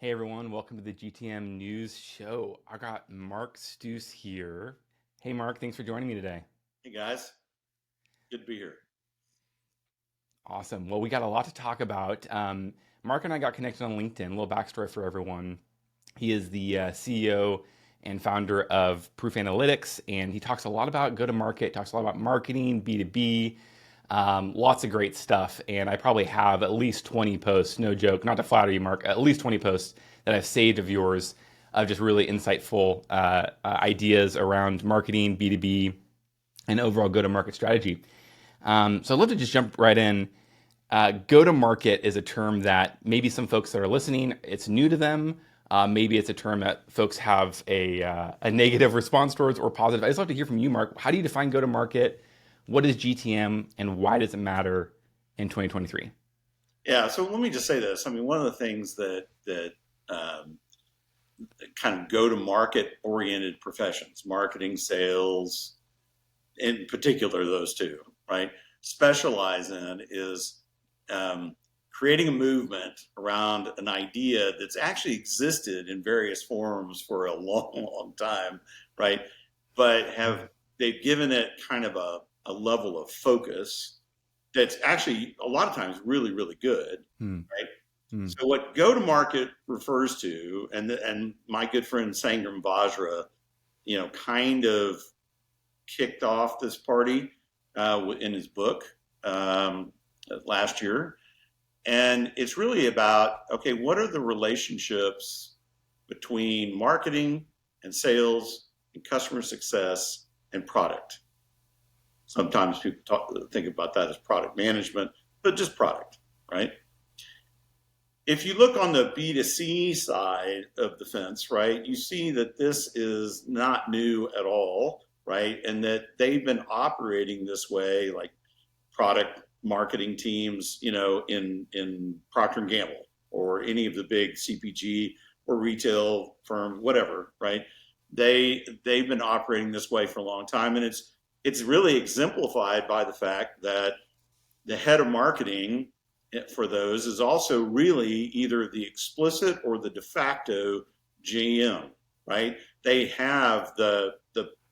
Hey everyone, welcome to the GTM News Show. I got Mark Stouse here. Hey Mark, thanks for joining me today. Hey guys, good to be here. Awesome. Well, we got a lot to talk about. Mark and I got connected on LinkedIn. A little backstory for everyone. He is the CEO and founder of Proof Analytics, and he talks a lot about go-to-market, talks a lot about marketing, B2B, lots of great stuff. And I probably have at least 20 posts, no joke, not to flatter you, Mark, at least 20 posts that I've saved of yours of just really insightful ideas around marketing, B2B, and overall go-to-market strategy. So I'd love to just jump right in. Go-to-market is a term that maybe some folks that are listening, it's new to them. Maybe it's a term that folks have a negative response towards or positive. I'd just love to hear from you, Mark. How do you define go-to-market? What is GTM and why does it matter in 2023? Yeah, so let me just say this. I mean, one of the things that kind of go-to-market oriented professions, marketing, sales, in particular, those two, right, specialize in is creating a movement around an idea that's actually existed in various forms for a long, long time, right? But they've given it kind of a level of focus that's actually a lot of times really, really good, Hmm. right? Hmm. So what go-to-market refers to, and my good friend Sangram Vajra, kind of kicked off this party in his book last year. And it's really about, okay, what are the relationships between marketing and sales and customer success and product? Sometimes people think about that as product management, but just product, right? If you look on the B2C side of the fence, right, you see that this is not new at all, right? And that they've been operating this way, like product marketing teams, in Procter and Gamble or any of the big CPG or retail firm, whatever, right? They've been operating this way for a long time, and it's really exemplified by the fact that the head of marketing for those is also really either the explicit or the de facto GM, right? They have the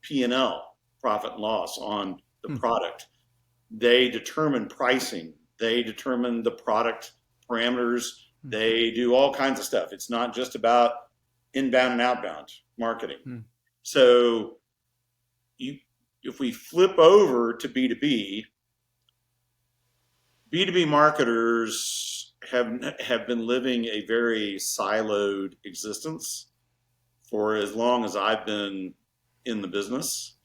P&L, profit and loss, on the Hmm. product. They determine pricing. They determine the product parameters. Hmm. They do all kinds of stuff. It's not just about inbound and outbound marketing. Hmm. So if we flip over to B2B, B2B marketers have been living a very siloed existence for as long as I've been in the business.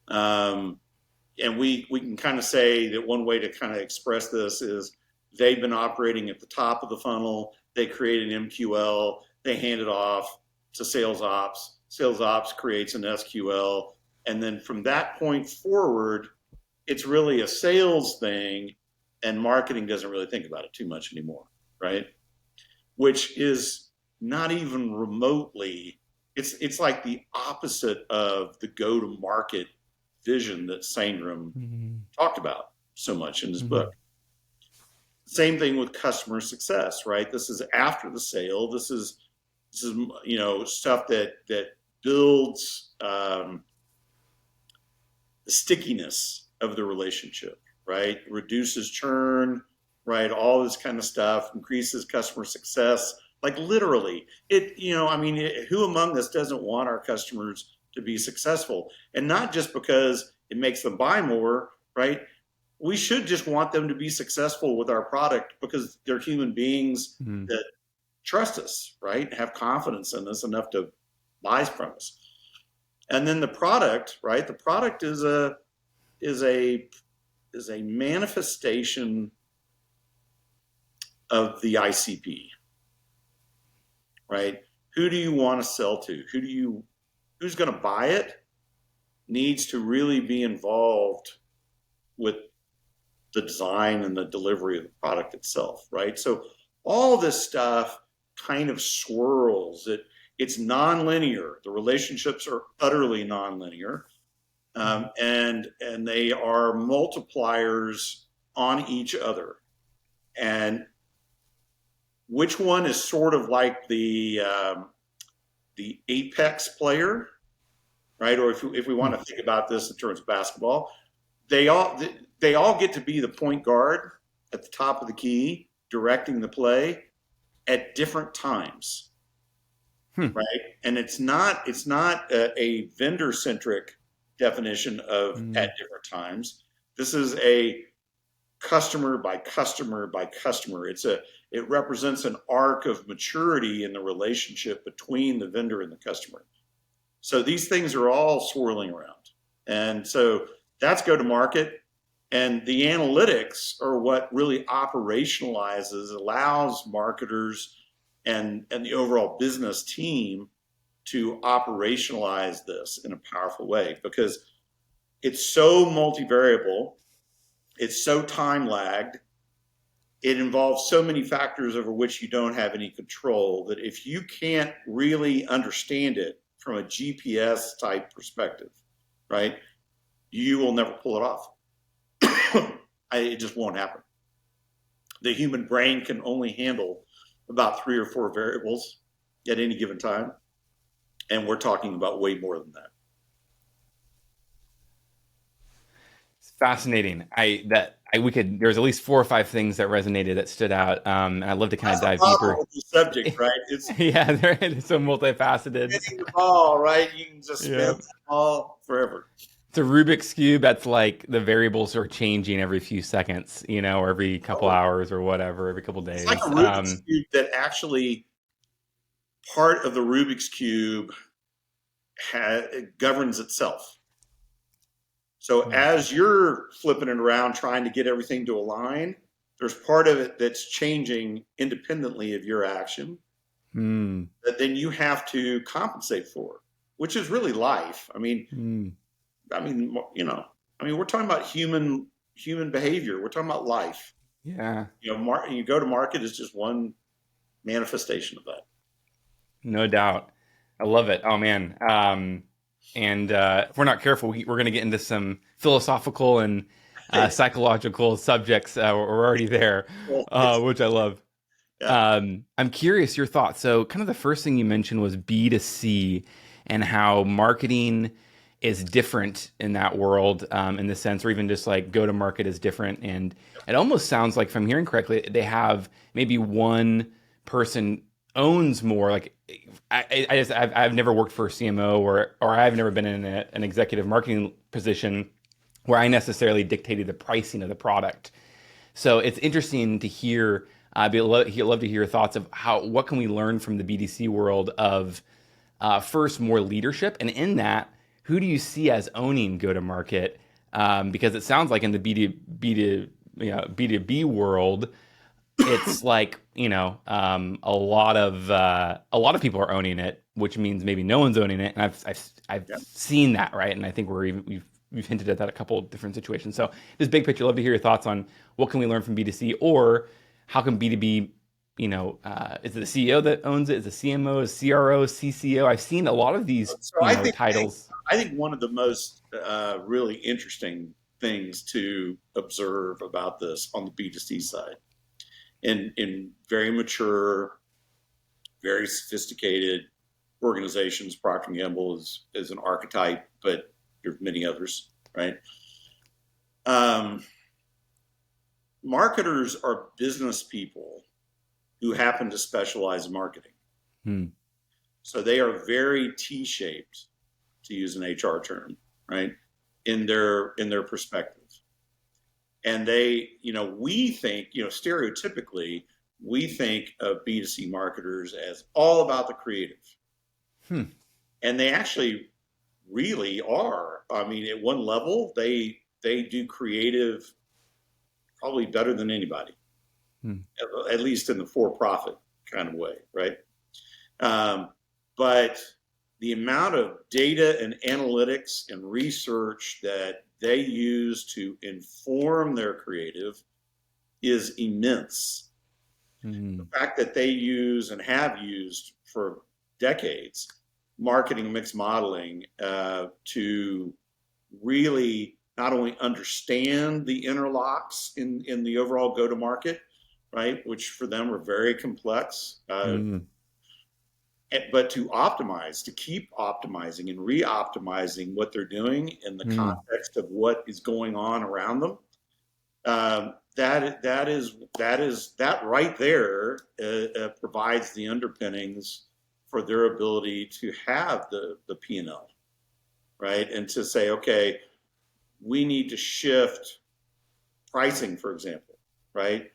And we can kind of say that one way to kind of express this is they've been operating at the top of the funnel. They create an MQL, they hand it off to sales ops. Sales ops creates an SQL. And then from that point forward, it's really a sales thing, and marketing doesn't really think about it too much anymore, right? Which is not even remotely, it's like the opposite of the go-to-market vision that Sangram Hmm. talked about so much in his Hmm. book. Same thing with customer success, right? This is after the sale. This is stuff that builds the stickiness of the relationship, right? Reduces churn, right? All this kind of stuff, increases customer success. Like literally, who among us doesn't want our customers to be successful? And not just because it makes them buy more, right? We should just want them to be successful with our product because they're human beings Hmm. that trust us, right? Have confidence in us enough to buy from us. And then the product, right? The product is a is a manifestation of the ICP, right? Who do you want to sell to? Who's going to buy it needs to really be involved with the design and the delivery of the product itself, right? So all this stuff kind of swirls. It's nonlinear. The relationships are utterly nonlinear, and they are multipliers on each other. And which one is sort of like the apex player, right? Or if we want to think about this in terms of basketball, they all they all get to be the point guard at the top of the key, directing the play at different times, Hmm. right? And it's not a vendor centric definition of Mm. at different times. This is a customer by customer by customer. It represents an arc of maturity in the relationship between the vendor and the customer. So these things are all swirling around. And so that's go to market. And the analytics are what really operationalizes, allows marketers and the overall business team to operationalize this in a powerful way, because it's so multivariable, it's so time lagged, it involves so many factors over which you don't have any control, that if you can't really understand it from a GPS type perspective, right, you will never pull it off. It just won't happen. The human brain can only handle about 3 or 4 variables at any given time, and we're talking about way more than that. It's fascinating. We could, there's at least 4 or 5 things that resonated that stood out. And I'd love to kind of That's the dive problem deeper. with the subject, right? It's Yeah, they're so multifaceted. spinning the ball, right? You can just spin Yeah. the ball forever. It's a Rubik's Cube that's like the variables are changing every few seconds, or every couple Oh, hours or whatever, every couple it's like a days. Rubik's Cube that actually part of the Rubik's Cube governs itself. So as you're flipping it around, trying to get everything to align, there's part of it that's changing independently of your action Hmm. that then you have to compensate for, which is really life. Hmm. We're talking about human behavior. We're talking about life. Yeah, You go to market is just one manifestation of that. no doubt. I love it. Oh man. And if we're not careful, we're going to get into some philosophical and psychological subjects. We're already there, Well, which I love. yeah. I'm curious your thoughts. So, kind of the first thing you mentioned was B2C and how marketing is different in that world, in the sense, or even just like go to market is different. And it almost sounds like, if I'm hearing correctly, they have maybe one person owns more. Like, I've never worked for a CMO, or I've never been in an executive marketing position where I necessarily dictated the pricing of the product. So it's interesting to hear. I'd love to hear your thoughts of what can we learn from the BDC world of, first, more leadership, and in that, who do you see as owning go to market? Because it sounds like in the B2B world, it's like, a lot of people are owning it, which means maybe no one's owning it, and I've Yeah. seen that, right? And I think we've hinted at that a couple of different situations. So this big picture, love to hear your thoughts on what can we learn from B2C, or how can B2B, is it the CEO that owns it? Is it CMO, is CRO, CCO? I've seen a lot of these, So titles. I think one of the most really interesting things to observe about this on the B2C side, in very mature, very sophisticated organizations, Procter and Gamble is an archetype, but there's many others, right? Um, Marketers are business people who happen to specialize in marketing. Hmm. So they are very T-shaped, to use an HR term, right? In their perspective. And we think, stereotypically, we think of B2C marketers as all about the creative. Hmm. And they actually really are. At one level, they do creative probably better than anybody, Hmm. at least in the for-profit kind of way, right? But the amount of data and analytics and research that they use to inform their creative is immense. Hmm. The fact that they use and have used for decades marketing mix modeling to really not only understand the interlocks in the overall go to market, right? Which for them are very complex. Mm, But to optimize, to keep optimizing and re-optimizing what they're doing in the mm, context of what is going on around them, that right there provides the underpinnings for their ability to have the P&L, right? And to say, okay, we need to shift pricing, for example, right?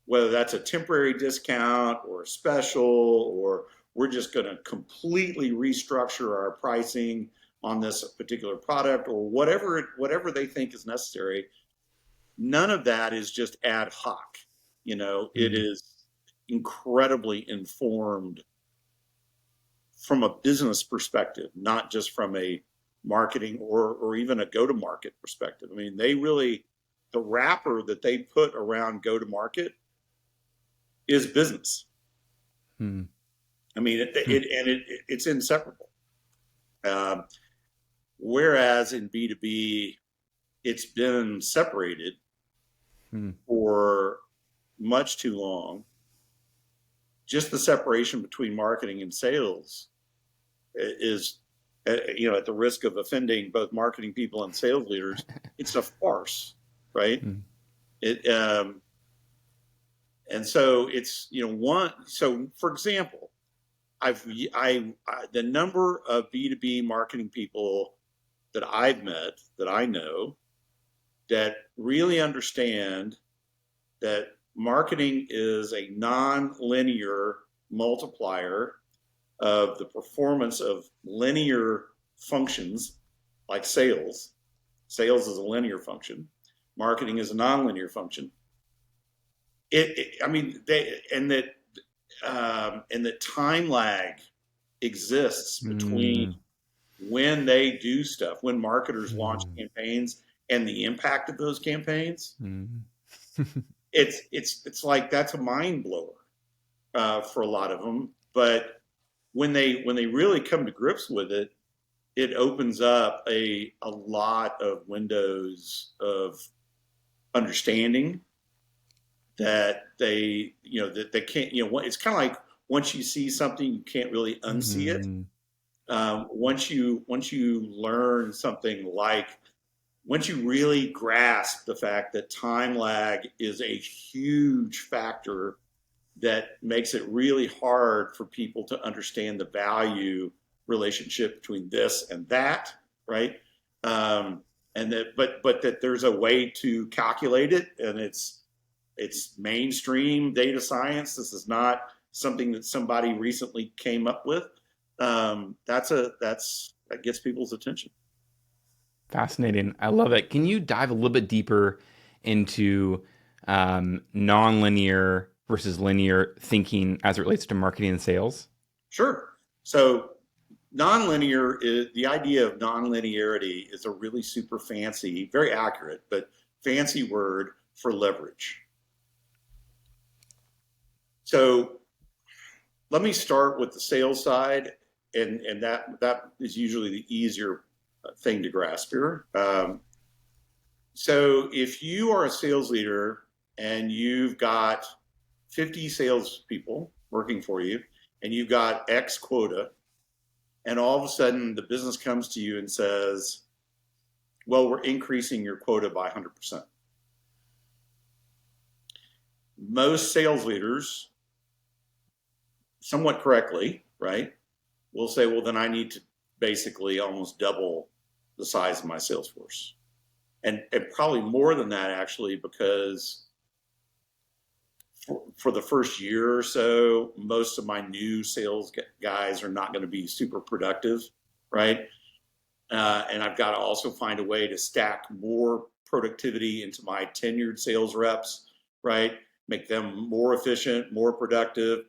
Whether that's a temporary discount or a special, or we're just going to completely restructure our pricing on this particular product, or whatever they think is necessary. None of that is just ad hoc. It mm. is incredibly informed from a business perspective, not just from a marketing or even a go-to-market perspective. I mean, the wrapper that they put around go-to-market is business. Hmm. I mean, Hmm. it's inseparable. Um, Whereas in B2B, it's been separated Hmm. for much too long. Just the separation between marketing and sales is, at the risk of offending both marketing people and sales leaders, it's a farce, right? Hmm. It And so it's one. So for example, the number of B2B marketing people that I've met that I know that really understand that marketing is a non-linear multiplier of the performance of linear functions like sales. Sales is a linear function. Marketing is a non-linear function. I mean, and that time lag exists between Mm, when they do stuff, when marketers launch mm, campaigns, and the impact of those campaigns. mm. It's like that's a mind blower for a lot of them. But when they really come to grips with it, it opens up a lot of windows of understanding that they can't. It's kind of like once you see something, you can't really unsee it. Mhm. Once you learn something like once you really grasp the fact that time lag is a huge factor that makes it really hard for people to understand the value relationship between this and that, right? And that, but that there's a way to calculate it, and it's mainstream data science. This is not something that somebody recently came up with. That gets people's attention. Fascinating. I love it. Can you dive a little bit deeper into nonlinear versus linear thinking as it relates to marketing and sales? Sure. So nonlinear is the idea of nonlinearity is a really super fancy, very accurate, but fancy word for leverage. So let me start with the sales side, and that is usually the easier thing to grasp here. So if you are a sales leader and you've got 50 salespeople working for you, and you've got X quota, and all of a sudden the business comes to you and says, well, we're increasing your quota by 100%. Most sales leaders, somewhat correctly, right, will say, well, then I need to basically almost double the size of my sales force. And probably more than that, actually, because for the first year or so, most of my new sales guys are not going to be super productive, right? And I've got to also find a way to stack more productivity into my tenured sales reps, right? Make them more efficient, more productive.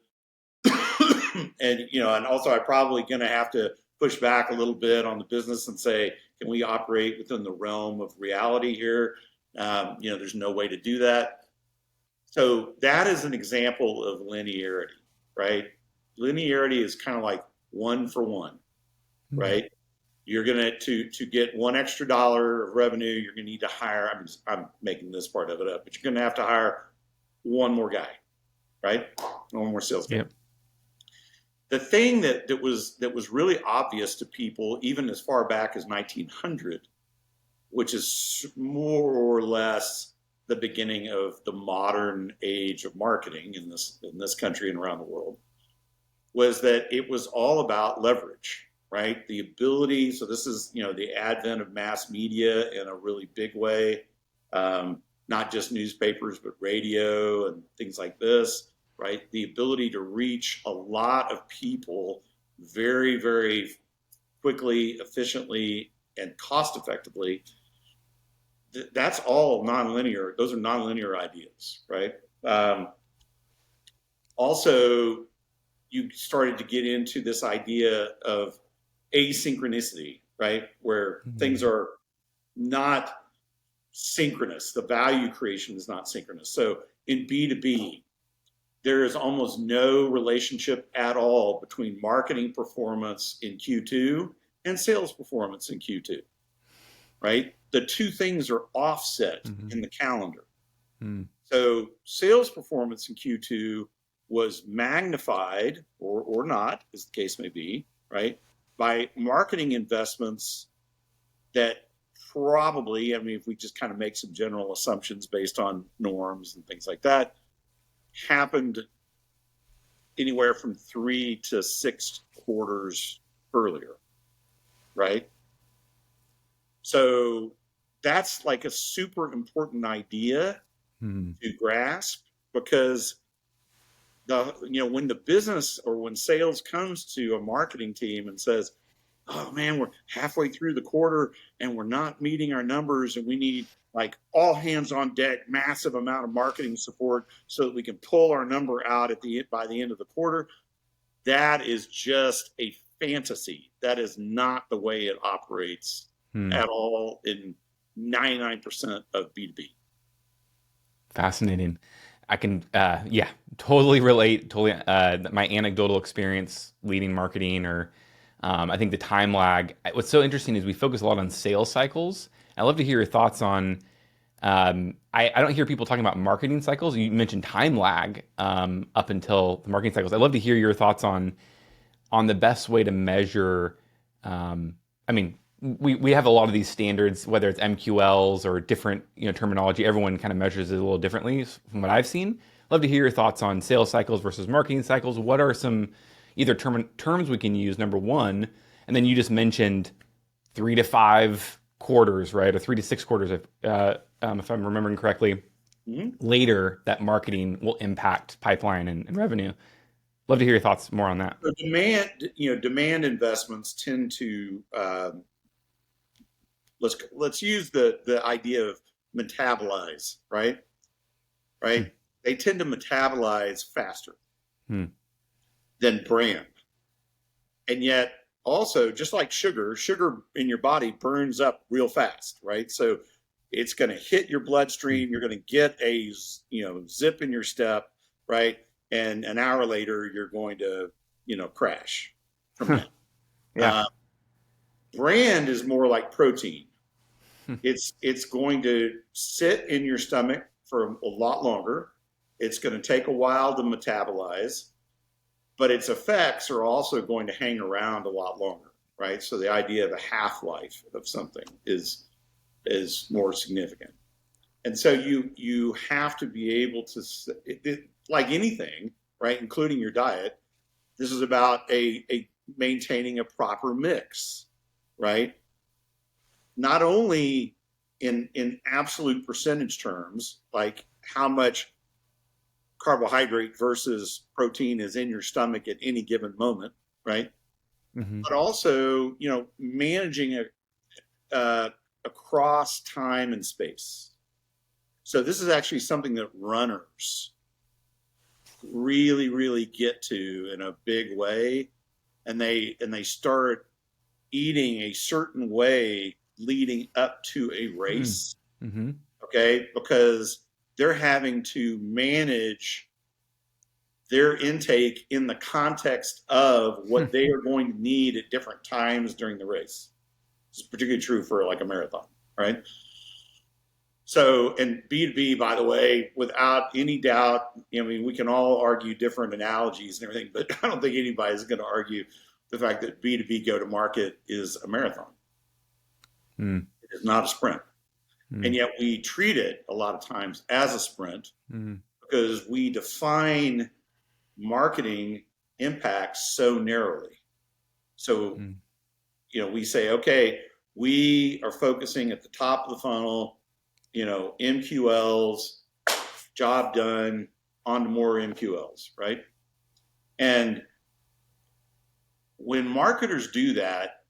And also I'm probably going to have to push back a little bit on the business and say, can we operate within the realm of reality here? There's no way to do that. So that is an example of linearity, right? Linearity is kind of like one for one, Hmm. right? You're gonna to get one extra dollar of revenue, you're gonna need to hire. I'm making this part of it up, but you're gonna have to hire one more guy, right? No more sales game. Yep. The thing that was really obvious to people, even as far back as 1900, which is more or less the beginning of the modern age of marketing in this country and around the world, was that it was all about leverage, right? The ability. So this is the advent of mass media in a really big way, not just newspapers but radio and things like this, right? The ability to reach a lot of people very, very quickly, efficiently, and cost effectively. That's all nonlinear. Those are nonlinear ideas, right? Also, you started to get into this idea of asynchronicity, right? Where things are not synchronous. The value creation is not synchronous. So in B2B, there is almost no relationship at all between marketing performance in Q2 and sales performance in Q2, right? The two things are offset in the calendar. So sales performance in Q2 was magnified, or not, as the case may be, right, by marketing investments that probably, I mean, if we just kind of make some general assumptions based on norms and things like that, happened anywhere from 3 to 6 quarters earlier, right? So that's like a super important idea to grasp, because when the business or when sales comes to a marketing team and says, oh man, we're halfway through the quarter and we're not meeting our numbers and we need like all hands on deck, massive amount of marketing support so that we can pull our number out by the end of the quarter. That is just a fantasy. That is not the way it operates at all in 99% of B2B. Fascinating. I can, totally relate. Totally, my anecdotal experience leading marketing, or I think the time lag. What's so interesting is we focus a lot on sales cycles. I'd love to hear your thoughts on. I don't hear people talking about marketing cycles. You mentioned time lag up until the marketing cycles. I'd love to hear your thoughts on the best way to measure. I mean, we have a lot of these standards, whether it's MQLs or different terminology. Everyone kind of measures it a little differently from what I've seen. Love to hear your thoughts on sales cycles versus marketing cycles. What are some either terms we can use, number one, and then you just mentioned 3 to 5 quarters, right, or 3 to 6 quarters, if I'm remembering correctly, later that marketing will impact pipeline and revenue. Love to hear your thoughts more on that. So demand investments tend to let's use the idea of metabolize, right? They tend to metabolize faster than brand. And yet also, just like sugar in your body burns up real fast, right? So it's going to hit your bloodstream. You're going to get a zip in your step, right? And an hour later, you're going to crash from that. Brand is more like protein. It's going to sit in your stomach for a lot longer. It's going to take a while to metabolize, but its effects are also going to hang around a lot longer, right? So the idea of a half-life of something is more significant. And so you have to be able to, like anything, right, including your diet, this is about a maintaining a proper mix, right? Not only in absolute percentage terms, like how much carbohydrate versus protein is in your stomach at any given moment, right? But also, managing across time and space. So this is actually something that runners really, really get to in a big way, and they start eating a certain way leading up to a race. Okay, because they're having to manage their intake in the context of what they are going to need at different times during the race. This is particularly true for like a marathon, right? So, and B2B, by the way, without any doubt, I mean, we can all argue different analogies and everything, but I don't think anybody's going to argue the fact that B2B go to market is a marathon. Mm, It is not a sprint. And mm, yet we treat it a lot of times as a sprint mm, because we define marketing impact so narrowly. So, mm, we say, okay, we are focusing at the top of the funnel, MQLs, job done, on to more MQLs, right? And when marketers do that,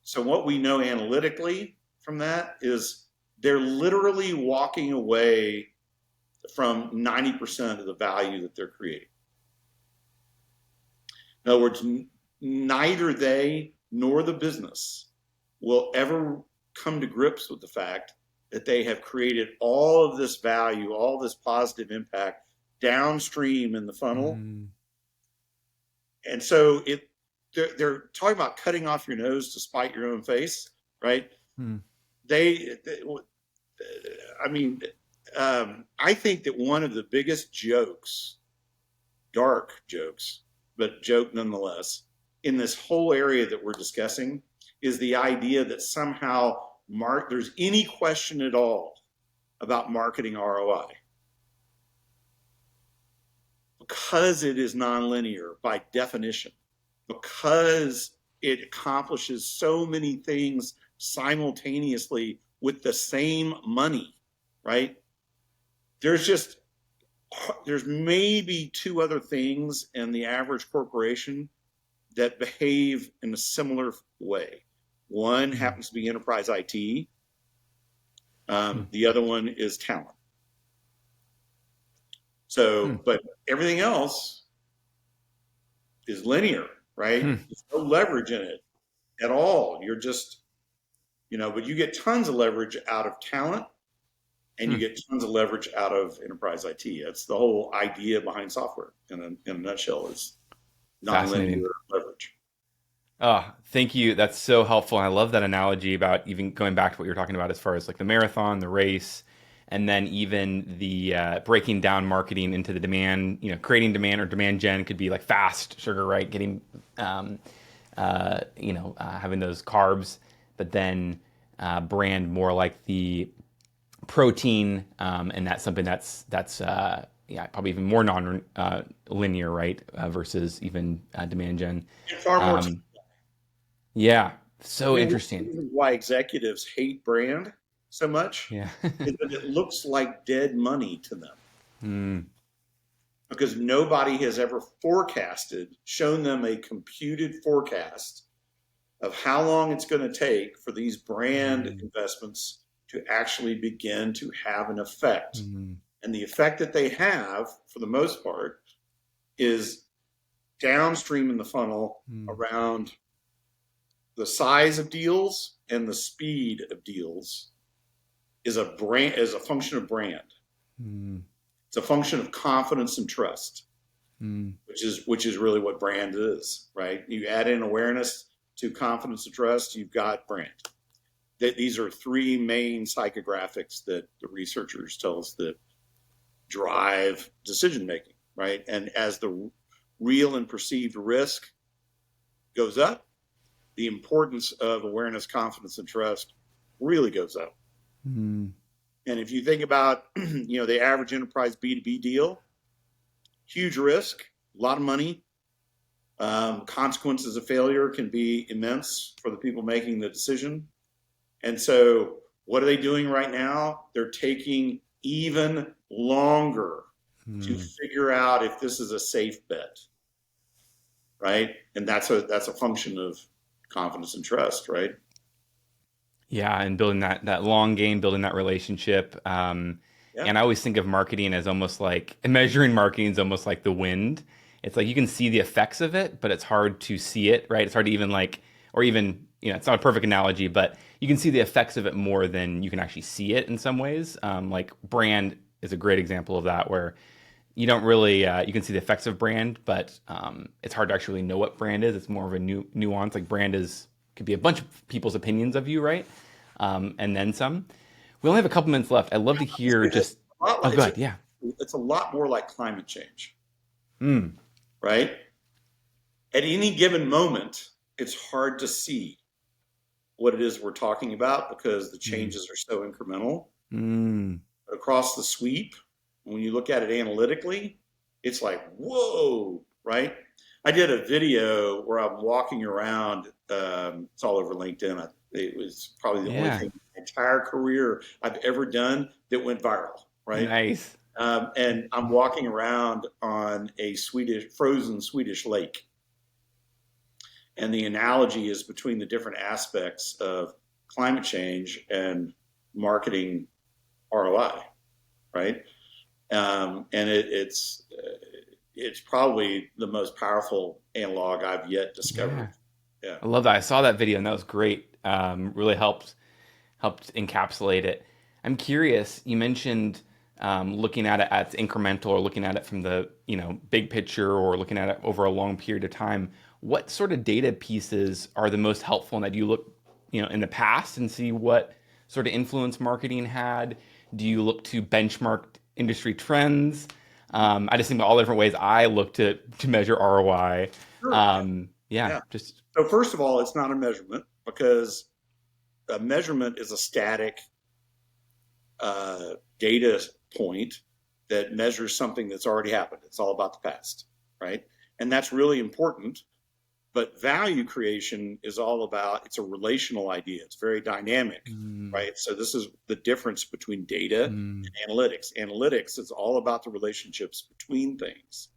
so what we know analytically from that is they're literally walking away from 90% of the value that they're creating. In other words, neither they nor the business will ever come to grips with the fact that they have created all of this value, all this positive impact downstream in the funnel. mm, And so they're talking about cutting off your nose to spite your own face, right? mm, they I mean, I think that one of the biggest jokes, dark jokes, but joke nonetheless, in this whole area that we're discussing is the idea that somehow there's any question at all about marketing ROI because it is nonlinear by definition, because it accomplishes so many things simultaneously with the same money, right? There's maybe two other things in the average corporation that behave in a similar way. One mm, happens to be enterprise IT. mm, The other one is talent. mm, So, but everything else is linear, right? mm, There's no leverage in it at all. You're just, but you get tons of leverage out of talent and you mm. get tons of leverage out of enterprise IT. That's the whole idea behind software in a nutshell is Fascinating. nonlinear leverage. Oh, thank you. That's so helpful. And I love that analogy about even going back to what you're talking about as far as like the marathon, the race, and then even the breaking down marketing into the demand, creating demand or demand gen could be like fast sugar, right? Getting, having those carbs, but then brand more like the protein, and that's something that's yeah, probably even more non linear, right? Versus even demand gen. And far more. Um, yeah, I so mean, one of the interesting. reasons why executives hate brand so much Yeah. is that it looks like dead money to them Mm, because nobody has ever shown them a computed forecast of how long it's going to take for these brand mm, investments to actually begin to have an effect. mm, And the effect that they have, for the most part, is downstream in the funnel mm, around the size of deals and the speed of deals is a function of brand. mm, It's a function of confidence and trust, mm, which is really what brand is, right? You add in awareness to confidence and trust, you've got brand. These are three main psychographics that the researchers tell us that drive decision making, right? And as the real and perceived risk goes up, the importance of awareness, confidence, and trust really goes up. mm, And if you think about, the average enterprise B2B deal, huge risk, a lot of money. Consequences of failure can be immense for the people making the decision. And so, what are they doing right now? They're taking even longer to mm. figure out if this is a safe bet, right? And that's a function of confidence and trust, right? Yeah, and building that long game, building that relationship. Yeah. And I always think of marketing as almost like and measuring marketing is almost like the wind. It's like you can see the effects of it, but it's hard to see it, right? It's hard to even like, or even, it's not a perfect analogy, but you can see the effects of it more than you can actually see it in some ways. Like brand is a great example of that, where you don't really you can see the effects of brand, but it's hard to actually know what brand is. It's more of a nuance. Like brand is could be a bunch of people's opinions of you, right? And then some. We only have a couple minutes left. I'd love to I'll hear say this, just. Oh, go ahead. Yeah. it's a lot more like climate change, Mm. right? At any given moment, it's hard to see what it is we're talking about because the Mm. changes are so incremental. Mm. But across the sweep, when you look at it analytically, it's like, whoa, right? I did a video where I'm walking around. It's all over LinkedIn. It was probably the only Yeah. thing in my entire career I've ever done that went viral, right? Nice. And I'm walking around on a frozen Swedish lake. And the analogy is between the different aspects of climate change and marketing ROI, right? And it's probably the most powerful analog I've yet Yeah. discovered. Yeah. I love that. I saw that video and that was great. Really helped encapsulate it. I'm curious. You mentioned looking at it as incremental, or looking at it from the big picture, or looking at it over a long period of time. What sort of data pieces are the most helpful, and that you look in the past and see what sort of influence marketing had? Do you look to benchmark industry trends? I just think about all the different ways I look to measure ROI. Sure. Yeah, Yeah. just So first of all, it's not a measurement because a measurement is a static data point that measures something that's already happened. It's all about the past, right? And that's really important. But value creation is all about, it's a relational idea. It's very dynamic, mm, right? So this is the difference between data mm, and analytics. Analytics is all about the relationships between things.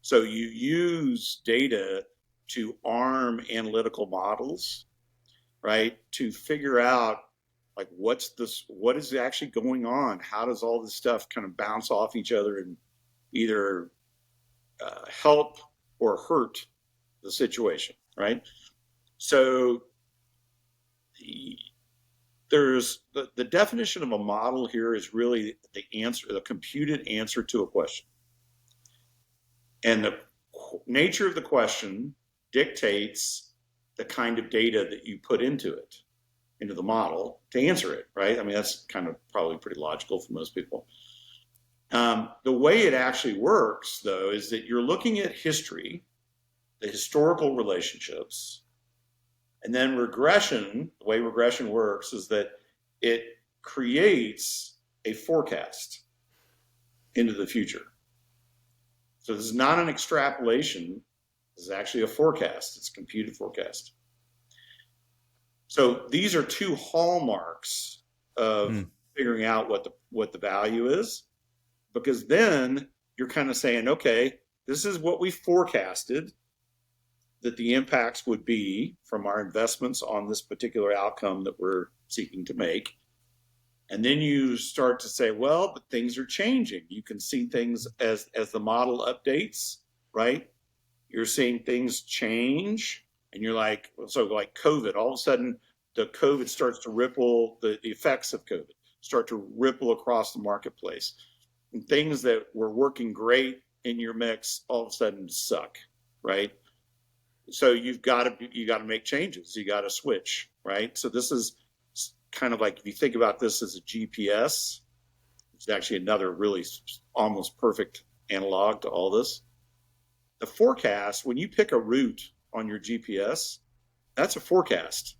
So you use data to arm analytical models, right? To figure out like what is actually going on? How does all this stuff kind of bounce off each other and either help or hurt the situation, right? So there's the definition of a model here is really the computed answer to a question. And the nature of the question dictates the kind of data that you put into it, into the model to answer it, right? I mean, that's kind of probably pretty logical for most people. The way it actually works, though, is that you're looking at history, the historical relationships, and then regression. The way regression works is that it creates a forecast into the future. So this is not an extrapolation. This is actually a forecast. It's a computed forecast. So these are two hallmarks of mm. figuring out what the value is, because then you're kind of saying, okay, this is what we forecasted that the impacts would be from our investments on this particular outcome that we're seeking to make. And then you start to say, well, but things are changing. You can see things as the model updates, right? You're seeing things change, and you're like, so like COVID, all of a sudden the COVID starts to ripple, the effects of COVID start to ripple across the marketplace. And things that were working great in your mix all of a sudden suck, right? So you got to make changes. You got to switch, right? So this is kind of like, if you think about this as a GPS, which is actually another really almost perfect analog to all this. The forecast, when you pick a route on your GPS, that's a forecast.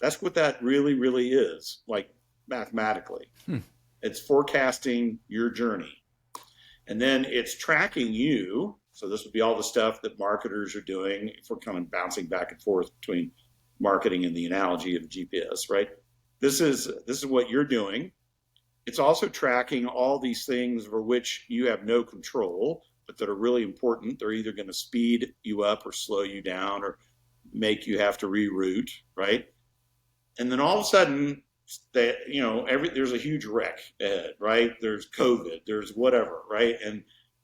That's what that really, really is, like mathematically. Hmm. It's forecasting your journey. And then it's tracking you. So this would be all the stuff that marketers are doing if we're kind of bouncing back and forth between marketing and the analogy of GPS, right? This is what you're doing. It's also tracking all these things for which you have no control, but that are really important. They're either going to speed you up or slow you down or make you have to reroute, right? And then all of a sudden, there's a huge wreck ahead, right? There's COVID, there's whatever, right?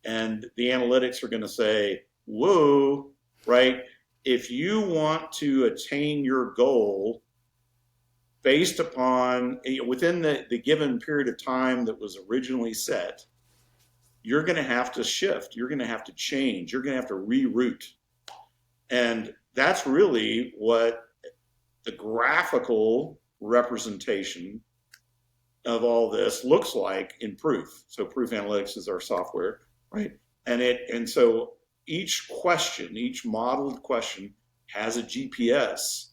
And the analytics are going to say, whoa, right? If you want to attain your goal based upon within the given period of time that was originally set, you're going to have to shift. You're going to have to change. You're going to have to reroute. And that's really what the graphical representation of all this looks like in Proof. So Proof Analytics is our software, right? And so each question, each modeled question has a GPS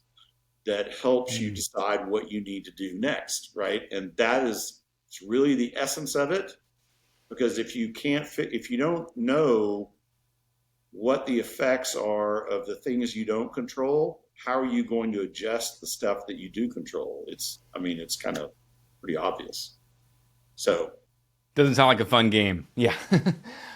that helps you Mm. decide what you need to do next, right? And that is it's really the essence of it. Because if you don't know what the effects are of the things you don't control, how are you going to adjust the stuff that you do control? I mean, it's kind of pretty obvious. So, Doesn't sound like a fun game. Yeah.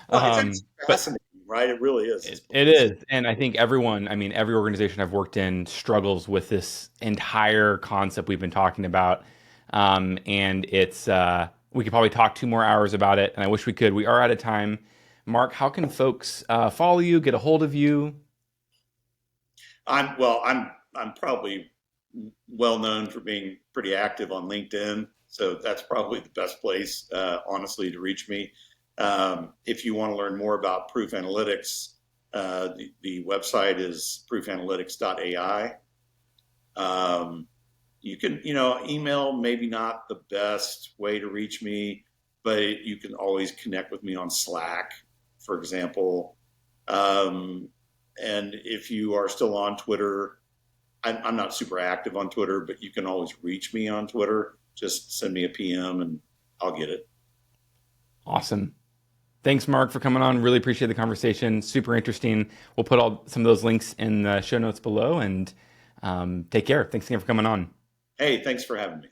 well, it's But fascinating, right? It really is. it is. And I think everyone, I mean, every organization I've worked in struggles with this entire concept we've been talking about. And we could probably talk 2 more hours about it. And I wish we could. We are out of time. Mark, how can folks follow you, get a hold of you? I'm probably well known for being pretty active on LinkedIn, so that's probably the best place, honestly, to reach me. If you want to learn more about Proof Analytics, the website is proofanalytics.ai. You can, email maybe not the best way to reach me, but you can always connect with me on Slack, for example. Um, and if you are still on Twitter, I'm not super active on Twitter, but you can always reach me on Twitter. Just send me a PM and I'll get it. Awesome. Thanks, Mark, for coming on. Really appreciate the conversation. Super interesting. We'll put some of those links in the show notes below and take care. Thanks again for coming on. Hey, thanks for having me.